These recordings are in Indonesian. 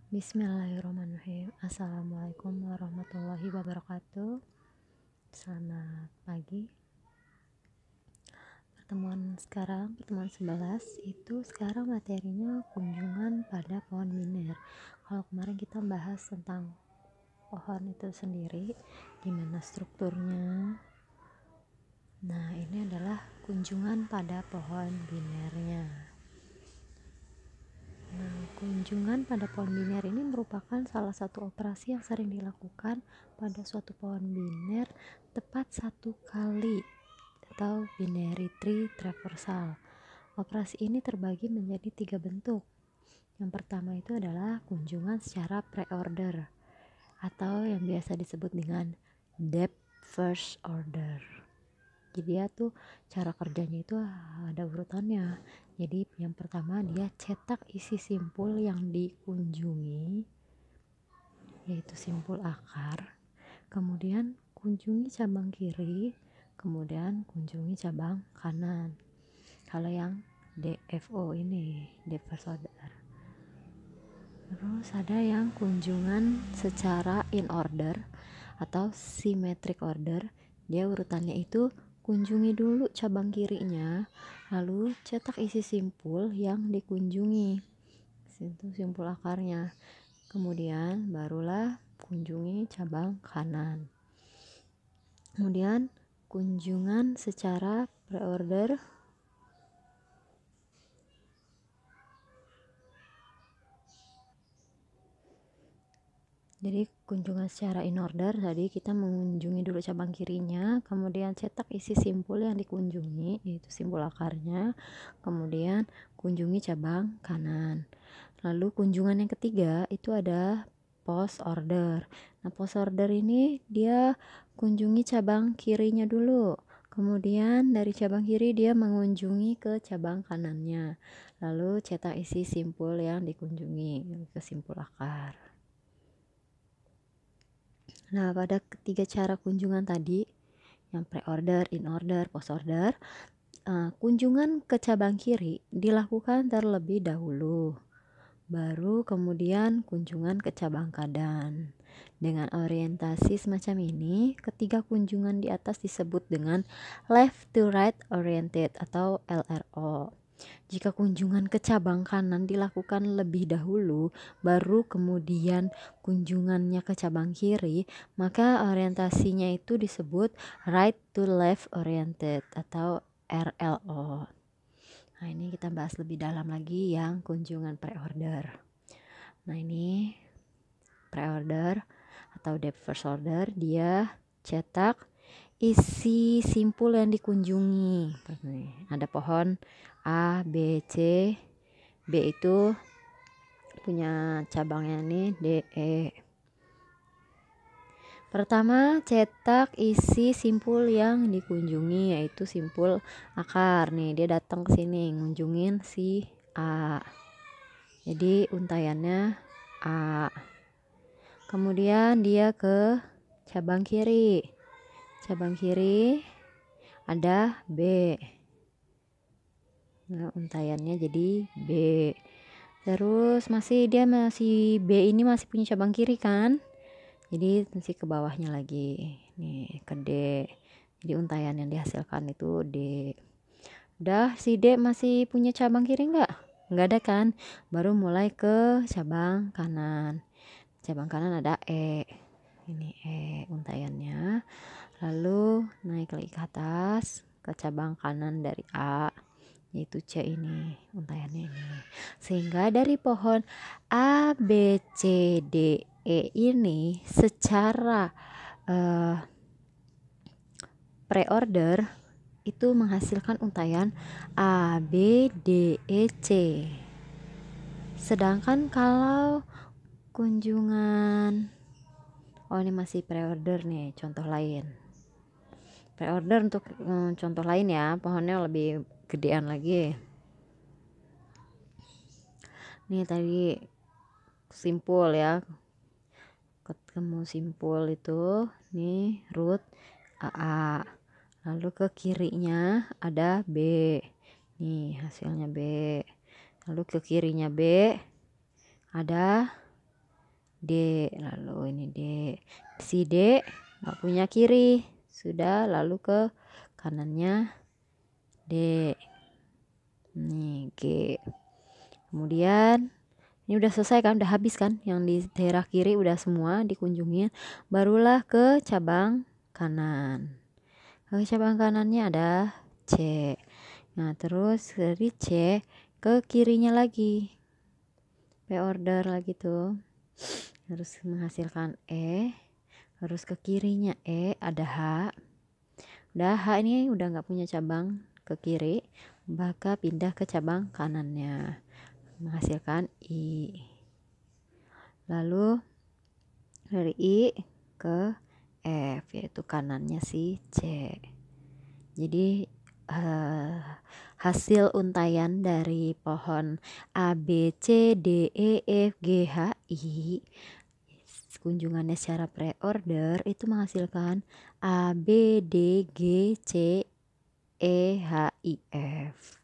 Bismillahirrahmanirrahim. Assalamualaikum warahmatullahi wabarakatuh. Selamat pagi. Pertemuan 11 itu sekarang materinya kunjungan pada pohon biner. Kalau kemarin kita bahas tentang pohon itu sendiri, gimana strukturnya. Nah, ini adalah kunjungan pada pohon binernya. Nah, kunjungan pada pohon biner ini merupakan salah satu operasi yang sering dilakukan pada suatu pohon biner tepat satu kali atau binary tree traversal. Operasi ini terbagi menjadi 3 bentuk. Yang pertama itu adalah kunjungan secara pre-order atau yang biasa disebut dengan depth first order. Jadi dia tuh cara kerjanya itu ada urutannya. Jadi yang pertama dia cetak isi simpul yang dikunjungi, yaitu simpul akar. Kemudian kunjungi cabang kiri, kemudian kunjungi cabang kanan. Kalau yang DFO ini, depth first order. Terus ada yang kunjungan secara in order atau symmetric order. Dia urutannya itu kunjungi dulu cabang kirinya, lalu cetak isi simpul yang dikunjungi, itu simpul akarnya. Kemudian barulah kunjungi cabang kanan. Kemudian kunjungan secara pre-order. Jadi kunjungan secara in order tadi kita mengunjungi dulu cabang kirinya, kemudian cetak isi simpul yang dikunjungi, yaitu simpul akarnya, kemudian kunjungi cabang kanan. Lalu kunjungan yang ketiga itu ada post order. Nah, post order ini dia kunjungi cabang kirinya dulu, kemudian dari cabang kiri dia mengunjungi ke cabang kanannya, lalu cetak isi simpul yang dikunjungi ke simpul akar. Nah, pada ketiga cara kunjungan tadi, yang pre-order, in order, post order, kunjungan ke cabang kiri dilakukan terlebih dahulu, baru kemudian kunjungan ke cabang kanan. Dengan orientasi semacam ini, ketiga kunjungan di atas disebut dengan left to right oriented atau LRO. Jika kunjungan ke cabang kanan dilakukan lebih dahulu, baru kemudian kunjungannya ke cabang kiri, maka orientasinya itu disebut right to left oriented atau RLO. Nah, ini kita bahas lebih dalam lagi yang kunjungan pre-order. Nah, ini pre-order atau depth first order, dia cetak isi simpul yang dikunjungi. Ada pohon A, B, C. B itu punya cabangnya nih D, E. Pertama, cetak isi simpul yang dikunjungi, yaitu simpul akar. Nih, dia datang ke sini ngunjungin si A. Jadi untayannya A. Kemudian dia ke cabang kiri. Cabang kiri ada B. Nah, untayannya jadi B. Terus dia masih B ini masih punya cabang kiri kan? Jadi masih ke bawahnya lagi. Nih, ke D. Jadi untayan yang dihasilkan itu D. Udah, si D masih punya cabang kiri enggak? Enggak ada kan? Baru mulai ke cabang kanan. Cabang kanan ada E. Ini E untayannya. Lalu naik lagi ke atas ke cabang kanan dari A, yaitu C ini untayannya ini. Sehingga dari pohon A, B, C, D, E ini secara pre-order itu menghasilkan untayan A, B, D, E, C. Sedangkan kalau kunjungan, ini masih pre-order nih, contoh lain. Pre-order untuk contoh lain ya, pohonnya lebih gedean lagi. Nih tadi simpul ya, ketemu simpul itu nih root AA, lalu ke kirinya ada B, nih hasilnya B, lalu ke kirinya B ada D, lalu ini D. Si D nggak punya kiri, sudah, lalu ke kanannya D. Nih G. Kemudian ini udah selesai kan, udah habis kan, yang di daerah kiri udah semua dikunjungi. Barulah ke cabang kanan. Ke cabang kanannya ada C. Nah terus dari C ke kirinya lagi, reorder lagi tuh, harus menghasilkan E. Harus ke kirinya E ada H. Udah H ini udah nggak punya cabang ke kiri, maka pindah ke cabang kanannya, menghasilkan I. Lalu dari I ke F, yaitu kanannya si C. Jadi hasil untaian dari pohon A, B, C, D, E, F, G, H, I, kunjungannya secara pre-order itu menghasilkan A, B, D, G, C, E, H, I, F.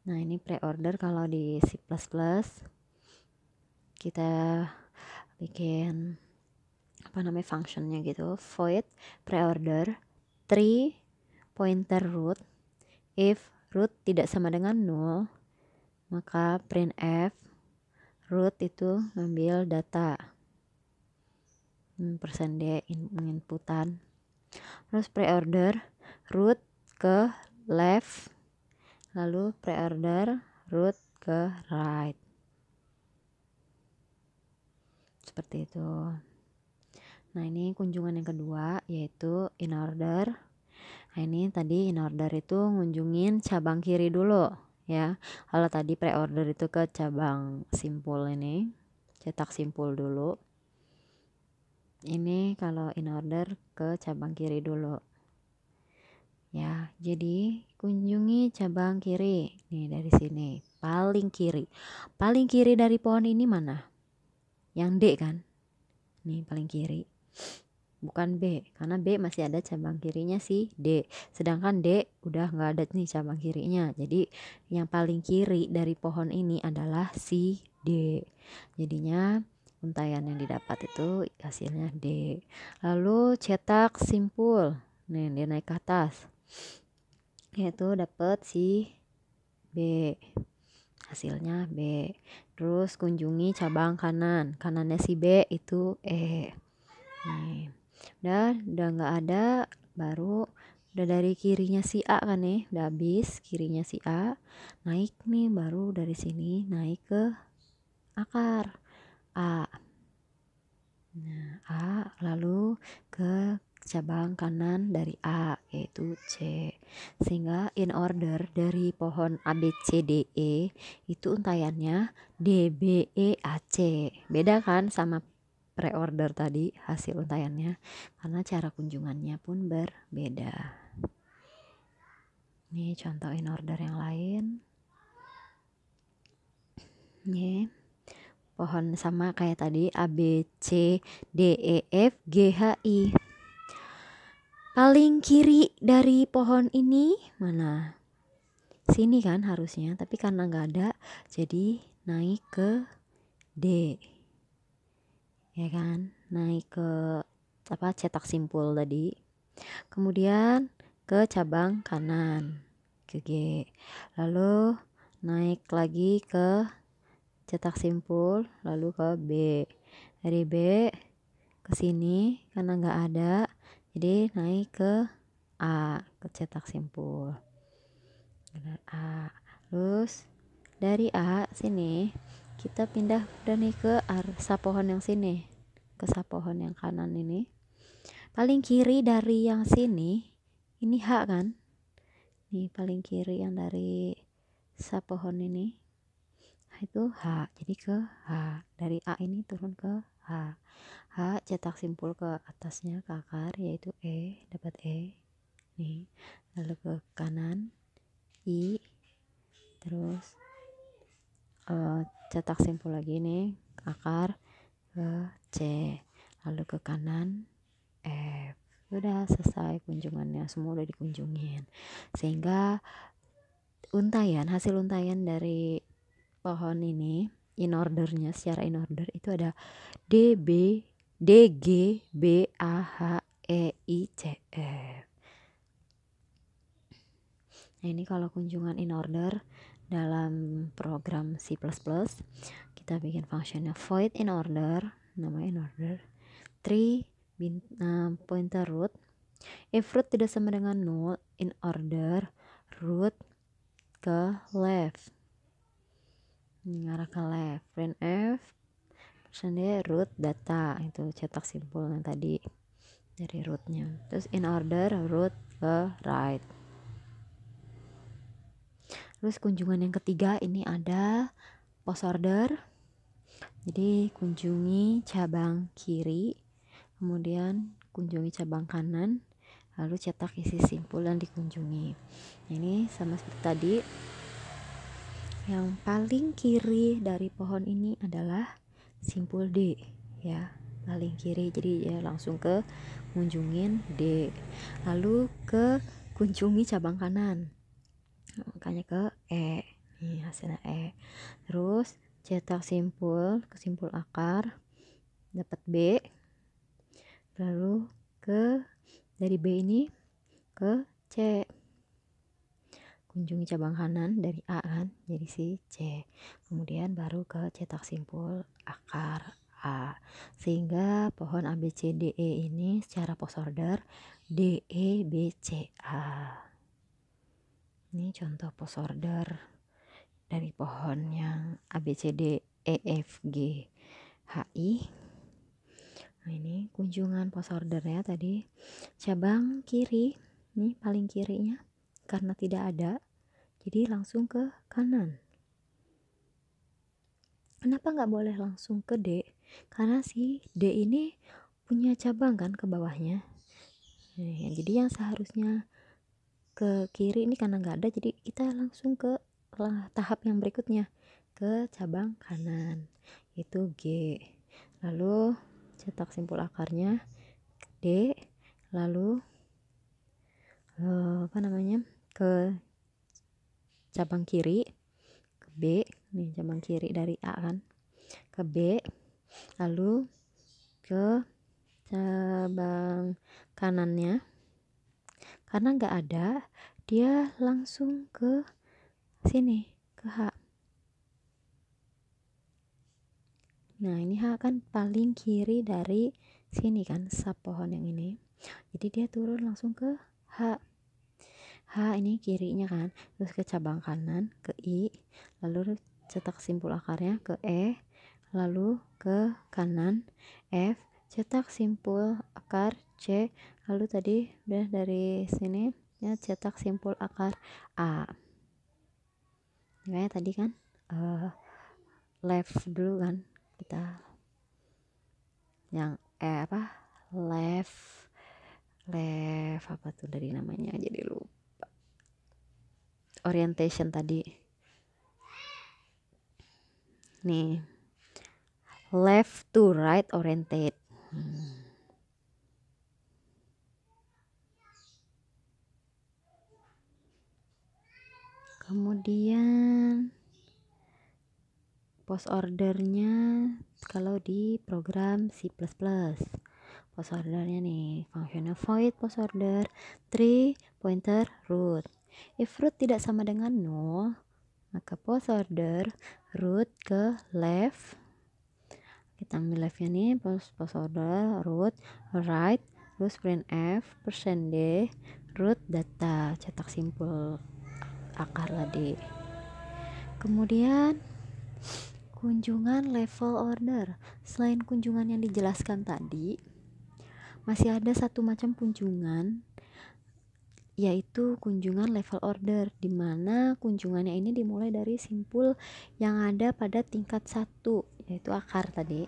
Nah ini pre-order kalau di C++ kita bikin apa namanya functionnya gitu, void preorder tree pointer root. If root tidak sama dengan 0, maka printf root itu ngambil data %d inputan. Terus preorder root ke left, lalu preorder root ke right, seperti itu. Nah ini kunjungan yang kedua, yaitu in order. Nah ini tadi in order itu ngunjungin cabang kiri dulu ya. Kalau tadi pre-order itu ke cabang simpul, ini cetak simpul dulu. Ini kalau in order ke cabang kiri dulu ya. Jadi kunjungi cabang kiri nih, dari sini paling kiri. Paling kiri dari pohon ini mana? Yang D kan, nih paling kiri, bukan B, karena B masih ada cabang kirinya si D, sedangkan D udah nggak ada nih cabang kirinya. Jadi yang paling kiri dari pohon ini adalah si D. Jadinya untaian yang didapat itu hasilnya D. Lalu cetak simpul, nih dia naik ke atas, yaitu dapat si B, hasilnya B. Terus kunjungi cabang kanan, kanannya si B itu E. Nih udah nggak ada, baru udah dari kirinya si A kan nih, udah habis kirinya si A, naik nih, baru dari sini naik ke akar A. Nah A, lalu ke cabang kanan dari A, yaitu C. Sehingga in order dari pohon A, B, C, D, E itu untaiannya D, B, E, A, C. Beda kan sama pre-order tadi hasil untaiannya, karena cara kunjungannya pun berbeda. Ini contoh in order yang lain. Nih pohon sama kayak tadi, A, B, C, D, E, F, G, H, I. Paling kiri dari pohon ini mana? Sini kan harusnya, tapi karena nggak ada, jadi naik ke D, ya kan, naik ke apa, cetak simpul tadi. Kemudian ke cabang kanan ke G, lalu naik lagi ke cetak simpul, lalu ke B. Dari B ke sini karena nggak ada, jadi naik ke A, ke cetak simpul A. Terus dari A sini kita pindah udah nih ke sapohon yang sini, ke sapohon yang kanan ini. Paling kiri dari yang sini ini H kan, nih paling kiri yang dari sapohon ini itu H, jadi ke H. Dari A ini turun ke H. H cetak simpul ke atasnya, ke akar, yaitu E, dapat E nih. Lalu ke kanan I, terus cetak simpul lagi nih, akar ke C, lalu ke kanan F. Udah selesai kunjungannya, semua udah dikunjungin. Sehingga hasil untaian dari pohon ini in ordernya secara in order itu ada D, B, D, G, B, A, H, E, I, C, F. Nah ini kalau kunjungan in order dalam program C++, kita bikin functionnya void in order, namanya in order, tree, pointer root. If root tidak sama dengan null, in order, root ke left, ngarah ke left, printf, root data, itu cetak simpul yang tadi dari rootnya. Terus in order, root ke right. Terus kunjungan yang ketiga ini ada post order. Jadi kunjungi cabang kiri, kemudian kunjungi cabang kanan, lalu cetak isi simpul yang dikunjungi. Nah, ini sama seperti tadi. Yang paling kiri dari pohon ini adalah simpul D ya, paling kiri. Jadi ya langsung ke kunjungin D. Lalu ke kunjungi cabang kanan. Makanya ke E. Nih hasilnya E. Terus cetak simpul ke simpul akar, dapat B. Lalu dari B ini ke C, kunjungi cabang kanan dari A kan, jadi si C. Kemudian baru ke cetak simpul akar A, sehingga pohon A B C D E ini secara post order D E B C A. Ini contoh post order dari pohon yang A B C D E F G H I. Nah ini kunjungan post ordernya tadi cabang kiri, nih paling kirinya karena tidak ada, jadi langsung ke kanan. Kenapa nggak boleh langsung ke D? Karena si D ini punya cabang kan ke bawahnya. Nah, jadi yang seharusnya ke kiri ini karena nggak ada, jadi kita langsung ke tahap yang berikutnya, ke cabang kanan, itu G. Lalu cetak simpul akarnya D, lalu ke cabang kiri, ke B, nih cabang kiri dari A kan, ke B, lalu ke cabang kanannya, karena nggak ada, dia langsung ke sini, ke H. Nah ini H kan paling kiri dari sini kan, sub pohon yang ini, jadi dia turun langsung ke H. H ini kirinya kan, terus ke cabang kanan ke I, lalu cetak simpul akarnya ke E, lalu ke kanan F, cetak simpul akar C, lalu tadi udah dari sini ya cetak simpul akar A. Kayak tadi kan left dulu kan, kita yang left apa tuh dari namanya jadi lupa, orientation tadi nih, left to right oriented. Kemudian post ordernya kalau di program C++, post ordernya nih functionnya void post order tree pointer root. If root tidak sama dengan 0, maka post order root ke left, kita ambil leftnya nih, post order root right, terus printf %d root data, cetak simpul akar tadi. Kemudian kunjungan level order, selain kunjungan yang dijelaskan tadi, masih ada satu macam kunjungan, yaitu kunjungan level order, di mana kunjungannya ini dimulai dari simpul yang ada pada tingkat 1, yaitu akar tadi,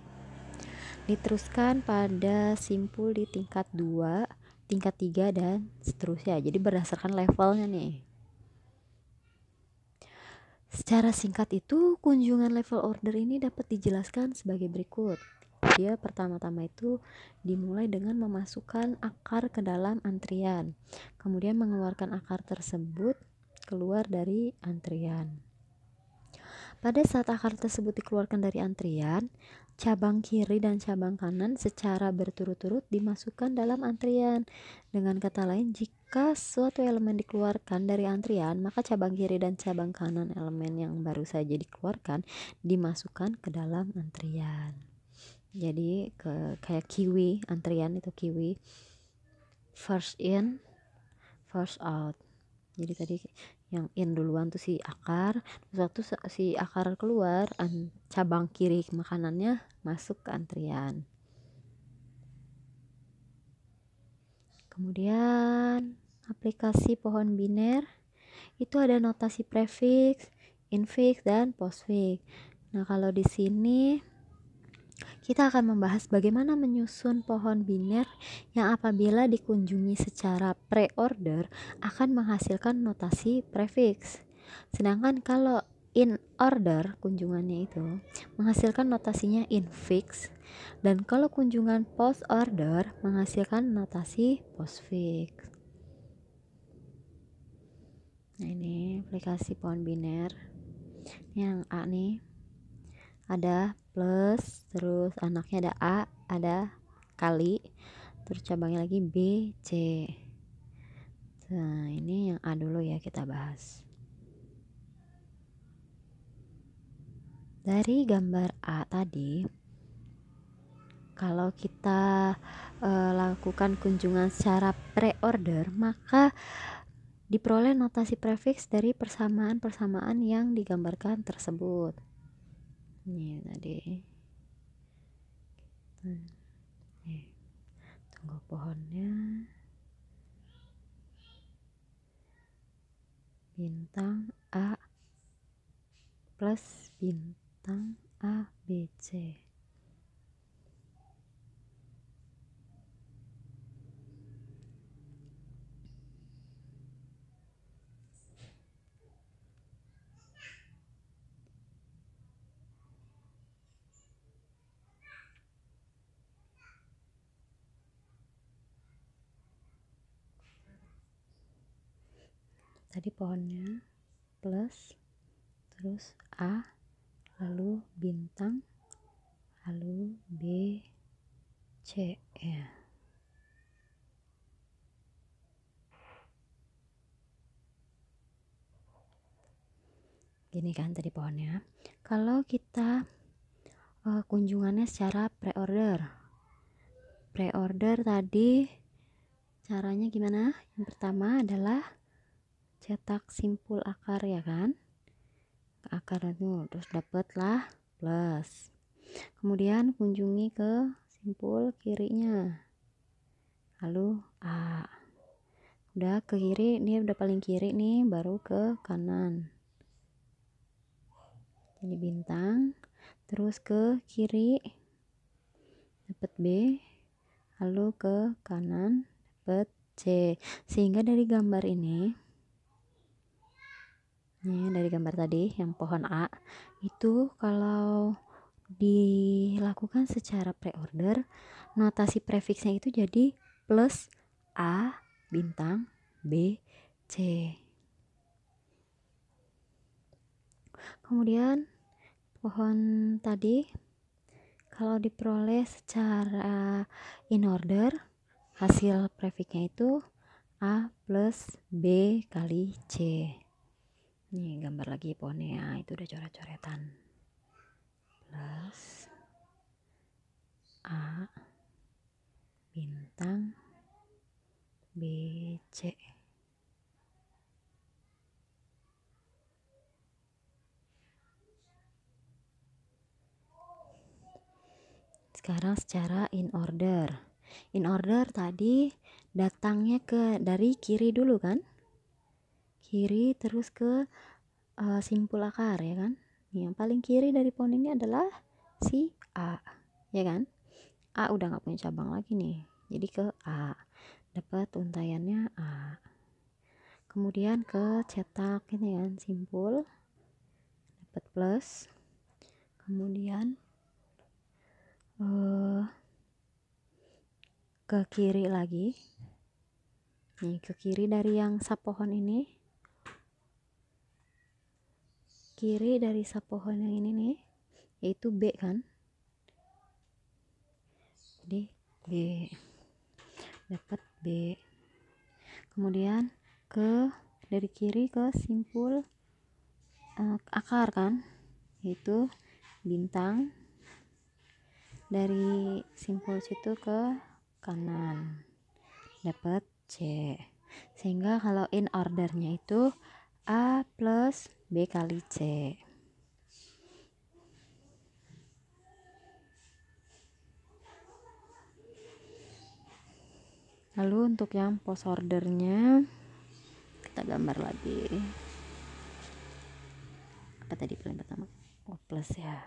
diteruskan pada simpul di tingkat 2, tingkat 3 dan seterusnya. Jadi berdasarkan levelnya nih. Secara singkat itu kunjungan level order ini dapat dijelaskan sebagai berikut. Dia pertama-tama itu dimulai dengan memasukkan akar ke dalam antrian, kemudian mengeluarkan akar tersebut keluar dari antrian. Pada saat akar tersebut dikeluarkan dari antrian, cabang kiri dan cabang kanan secara berturut-turut dimasukkan dalam antrian. Dengan kata lain, jika suatu elemen dikeluarkan dari antrian, maka cabang kiri dan cabang kanan elemen yang baru saja dikeluarkan dimasukkan ke dalam antrian. Jadi kayak kiwi, antrian itu kiwi, first in, first out. Jadi tadi yang in duluan tuh si akar, terus waktu si akar keluar, cabang kiri makanannya masuk ke antrian. Kemudian aplikasi pohon biner itu ada notasi prefix, infix, dan postfix. Nah, kalau di sini kita akan membahas bagaimana menyusun pohon biner yang apabila dikunjungi secara pre-order akan menghasilkan notasi prefix. Sedangkan kalau in order kunjungannya itu menghasilkan notasinya infix, dan kalau kunjungan post order menghasilkan notasi postfix. Nah, ini aplikasi pohon biner. Yang A nih ada plus, terus anaknya ada A, ada kali, terus cabangnya lagi B, C. Nah, ini yang A dulu ya kita bahas. Dari gambar A tadi, kalau kita lakukan kunjungan secara pre-order, maka diperoleh notasi prefix dari persamaan-persamaan yang digambarkan tersebut. Ini tadi. Nih, tunggu pohonnya. Bintang A plus bintang A, B, C. Tadi pohonnya plus, terus A, lalu bintang, lalu B, C ya. Gini kan tadi pohonnya. Kalau kita kunjungannya secara pre-order tadi caranya gimana? Yang pertama adalah cetak simpul akar ya kan, akar itu terus dapatlah plus, kemudian kunjungi ke simpul kirinya, lalu A, udah ke kiri, ini udah paling kiri nih, baru ke kanan, ini bintang, terus ke kiri dapat B, lalu ke kanan dapat C. Sehingga dari gambar ini, nih dari gambar tadi yang pohon A itu kalau dilakukan secara pre-order, notasi prefixnya itu jadi plus A bintang B C. Kemudian pohon tadi kalau diperoleh secara in order, hasil prefixnya itu A plus B kali C. Nih gambar lagi pohonnya, itu udah coret-coretan. Plus A bintang B C. Sekarang secara in order. In order tadi datangnya dari kiri dulu kan? Kiri terus ke simpul akar ya kan? Yang paling kiri dari pohon ini adalah si A, ya kan? A udah nggak punya cabang lagi nih, jadi ke A, dapat untaiannya A. Kemudian ke cetak ini kan, simpul, dapat plus. Kemudian ke kiri lagi, nih ke kiri dari yang sap pohon ini, kiri dari sapohon yang ini nih, yaitu B kan, jadi B, dapat B. Kemudian dari kiri ke simpul akar kan, yaitu bintang, dari simpul situ ke kanan dapat C. Sehingga kalau in ordernya itu A plus B kali C. Lalu untuk yang post ordernya kita gambar lagi. Apa tadi paling pertama? Oh, plus ya.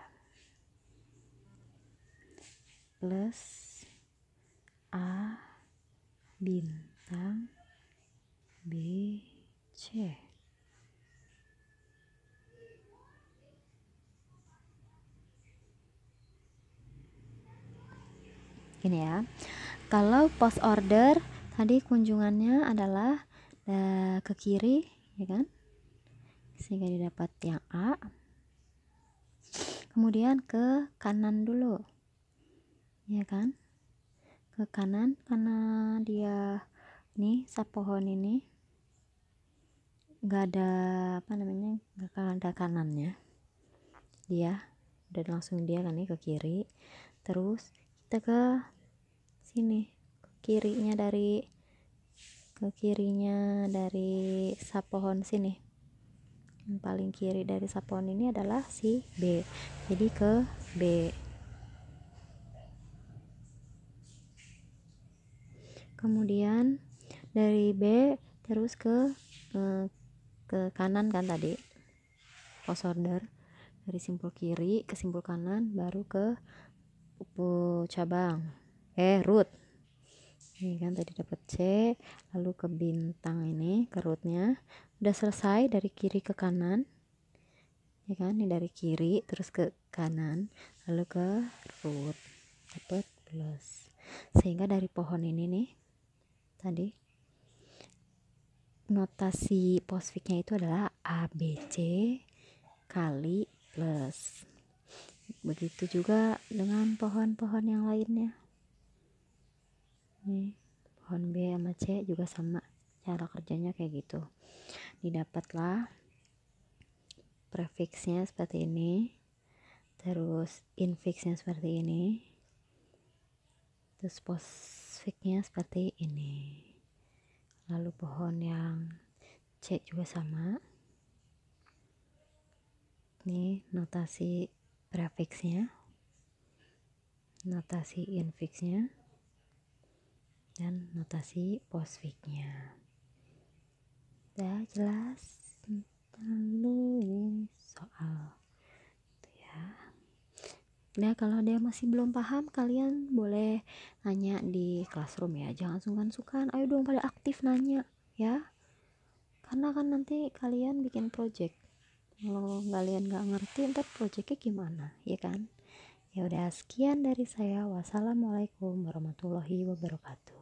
Plus A bintang B C. Gini ya. Kalau post order tadi kunjungannya adalah ke kiri, ya kan? Sehingga didapat yang A. Kemudian ke kanan dulu, ya kan? Ke kanan karena dia nih sapohon ini nggak ada nggak ada kanannya, dia udah langsung dia kan nih ke kiri. Terus kita ke sini, ke kirinya dari sapohon sini, yang paling kiri dari sapohon ini adalah si B, jadi ke B. Kemudian dari B terus ke kanan kan tadi post order, dari simpul kiri ke simpul kanan baru ke cabang root. Ini kan tadi dapat C, lalu ke bintang ini ke rootnya. Udah selesai dari kiri ke kanan, ya kan? Ini dari kiri terus ke kanan lalu ke root, dapat plus. Sehingga dari pohon ini nih tadi notasi postfixnya itu adalah ABC kali plus. Begitu juga dengan pohon-pohon yang lainnya. Nih, pohon B sama C juga sama, cara kerjanya kayak gitu. Didapatlah prefixnya seperti ini, terus infixnya seperti ini, terus postfixnya seperti ini. Lalu pohon yang C juga sama. Ini notasi prefixnya, notasi infixnya, dan notasi postfixnya. Udah jelas? Lalu ini soal itu ya. Nah, kalau ada yang masih belum paham, kalian boleh nanya di classroom ya, jangan sungkan-sungkan, ayo dong pada aktif nanya ya, karena kan nanti kalian bikin project, kalau kalian nggak ngerti ntar projectnya gimana, ya kan? Ya udah, sekian dari saya. Wassalamualaikum warahmatullahi wabarakatuh.